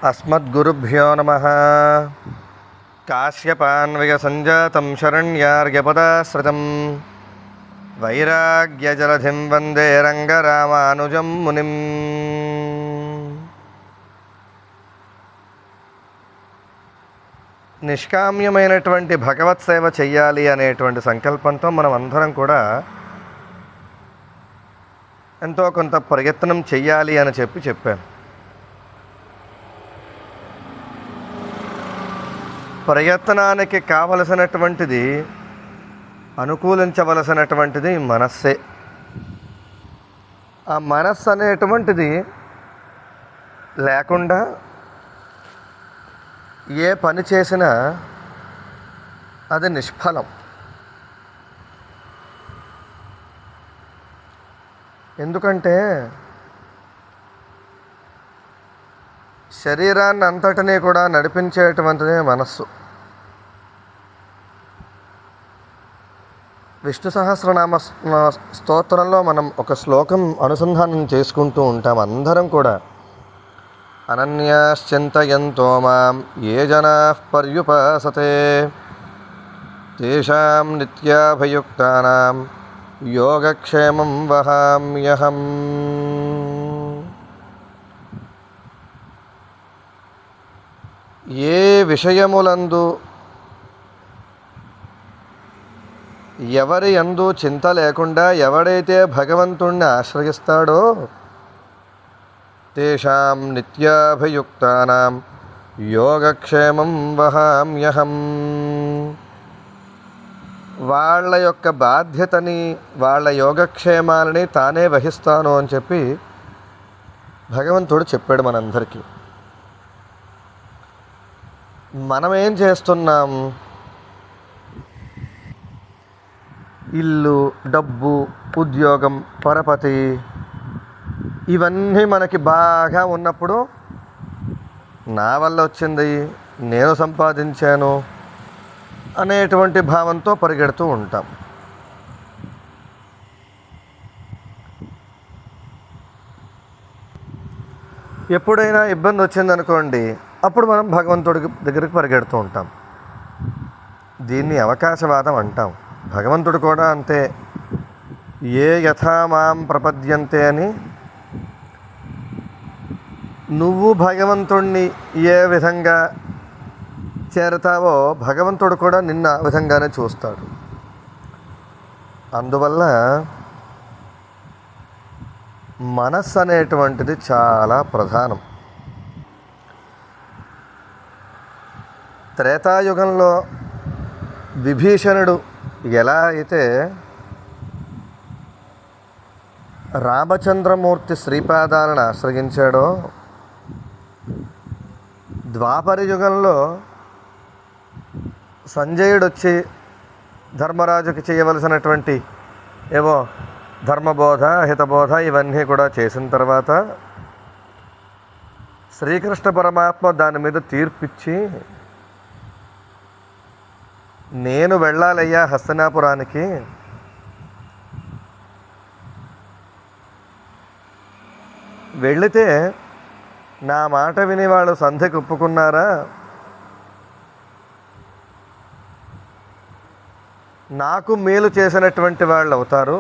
అస్మద్గురుభ్యో నమః. కాశ్యపాన్వయ సంజాతం శరణ్యార్యపదాశ్రితం వైరాగ్యజలధిం వందే రంగరామానుజం మునిం. నిష్కామ్యమైనటువంటి భగవత్ సేవ చెయ్యాలి అనేటువంటి సంకల్పంతో మనం అందరం కూడా ఎంతో కొంత ప్రయత్నం చెయ్యాలి అని చెప్పాను. ప్రయత్నానికి కావలసినటువంటిది, అనుకూలించవలసినటువంటిది మనస్సే. ఆ మనస్సు అనేటువంటిది లేకుండా ఏ పని చేసినా అది నిష్ఫలం. ఎందుకంటే శరీరాన్ని అంతటినీ కూడా నడిపించేటువంటిదే మనస్సు. విష్ణు సహస్రనామ స్తోత్రంలో మనం ఒక శ్లోకం అనుసంధానం చేసుకుంటూ ఉంటాం అందరం కూడా. అనన్యాశ్చింతయంతో మాం ఏ జనాః పర్యుపాసతే తేషాం నిత్యాభియుక్తానాం యోగక్షేమం వహామ్యహం. ఏ విషయములందు ఎవరి యందు చింత లేకుండా ఎవడైతే భగవంతుణ్ణి ఆశ్రయిస్తాడో తేషాం నిత్యాభియుక్తానాం యోగక్షేమం వహామ్యహం. వాళ్ళ యొక్క బాధ్యతని, వాళ్ళ యోగక్షేమాలని తానే వహిస్తాను అని చెప్పి భగవంతుడు చెప్పాడు మనందరికీ. మనం ఏం చేస్తున్నాం? ఇల్లు, డబ్బు, ఉద్యోగం, పరపతి ఇవన్నీ మనకి బాగా ఉన్నప్పుడు నా వల్ల వచ్చింది, నేను సంపాదించాను అనేటువంటి భావంతో పరిగెడుతూ ఉంటాం. ఎప్పుడైనా ఇబ్బంది వచ్చిందనుకోండి, అప్పుడు మనం భగవంతుడి దగ్గరికి పరిగెడుతూ ఉంటాం. దీన్ని అవకాశవాదం అంటాం. భగవంతుడు కూడా అంతే. ఏ యథా మాం ప్రపద్యంతే అని, నువ్వు భగవంతుణ్ణి ఏ విధంగా చేరతావో భగవంతుడు కూడా నిన్న ఆ విధంగానే చూస్తాడు. అందువల్ల మనస్సు అనేటువంటిది చాలా ప్రధానం. త్రేతాయుగంలో విభీషణుడు ఎలా అయితే రామచంద్రమూర్తి శ్రీపాదాలను ఆశ్రయించాడో, ద్వాపర యుగంలో సంజయుడు వచ్చి ధర్మరాజుకి చేయవలసినటువంటి ఏవో ధర్మబోధ, హితబోధ ఇవన్నీ కూడా చేసిన తర్వాత శ్రీకృష్ణ పరమాత్మ దాని మీద తీర్పిచ్చి, నేను వెళ్ళాలయ్యా హస్తినాపురానికి, వెళితే నా మాట విని వాళ్ళు సంధికి ఒప్పుకున్నారా, నాకు మేలు చేసినటువంటి వాళ్ళు అవుతారు,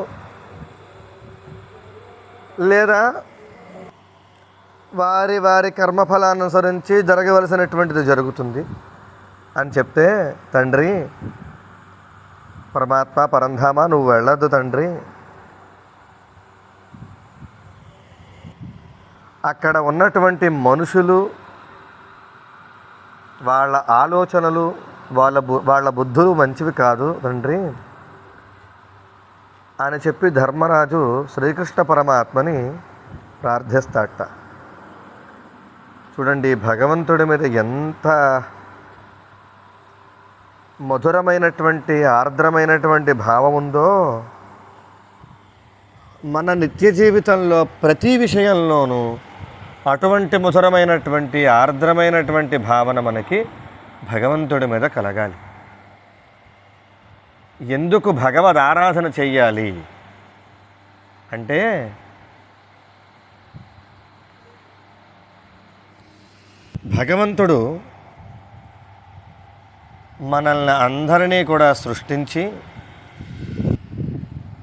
లేదా వారి వారి కర్మఫలానుసరించి జరగవలసినటువంటిది జరుగుతుంది అని చెప్తే, తండ్రి పరమాత్మ, పరంధామ నువ్వు వెళ్ళొద్దు తండ్రి, అక్కడ ఉన్నటువంటి మనుషులు, వాళ్ళ ఆలోచనలు, వాళ్ళ బుద్ధులు మంచివి కాదు తండ్రి అని చెప్పి ధర్మరాజు శ్రీకృష్ణ పరమాత్మని ప్రార్థిస్తాట. చూడండి భగవంతుడి మీద ఎంత మధురమైనటువంటి, ఆర్ద్రమైనటువంటి భావం ఉందో. మన నిత్య జీవితంలో ప్రతి విషయంలోనూ అటువంటి మధురమైనటువంటి, ఆర్ద్రమైనటువంటి భావన మనకి భగవంతుడి మీద కలగాలి. ఎందుకు భగవద్ ఆరాధన చెయ్యాలి అంటే, భగవంతుడు మనల్ని అందరినీ కూడా సృష్టించి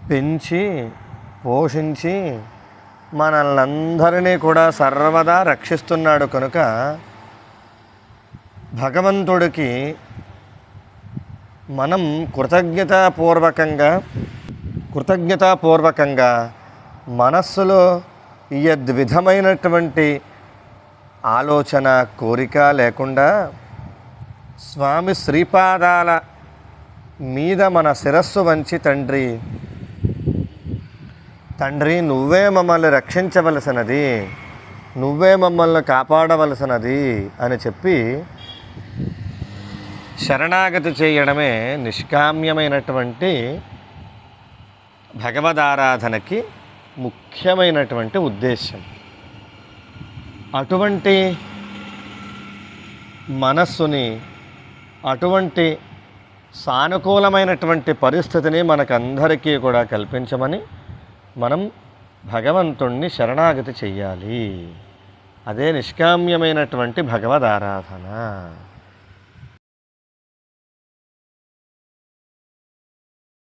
పెంచి పోషించి మనల్ని అందరినీ కూడా సర్వదా రక్షిస్తున్నాడు కనుక భగవంతుడికి మనం కృతజ్ఞతాపూర్వకంగా మనస్సులో యద్విధమైనటువంటి ఆలోచన కోరిక లేకుండా స్వామి శ్రీపాదాల మీద మన శిరస్సు వంచి తండ్రి నువ్వే మమ్మల్ని రక్షించవలసినది, నువ్వే మమ్మల్ని కాపాడవలసినది అని చెప్పి శరణాగతి చేయడమే నిష్కామ్యమైనటువంటి భగవదారాధనకి ముఖ్యమైనటువంటి ఉద్దేశం. అటువంటి మనస్సుని, అటువంటి సానుకూలమైనటువంటి పరిస్థితిని మనకందరికీ కూడా కల్పించమని మనం భగవంతుణ్ణి శరణాగతి చెయ్యాలి. అదే నిష్కామ్యమైనటువంటి భగవదారాధన.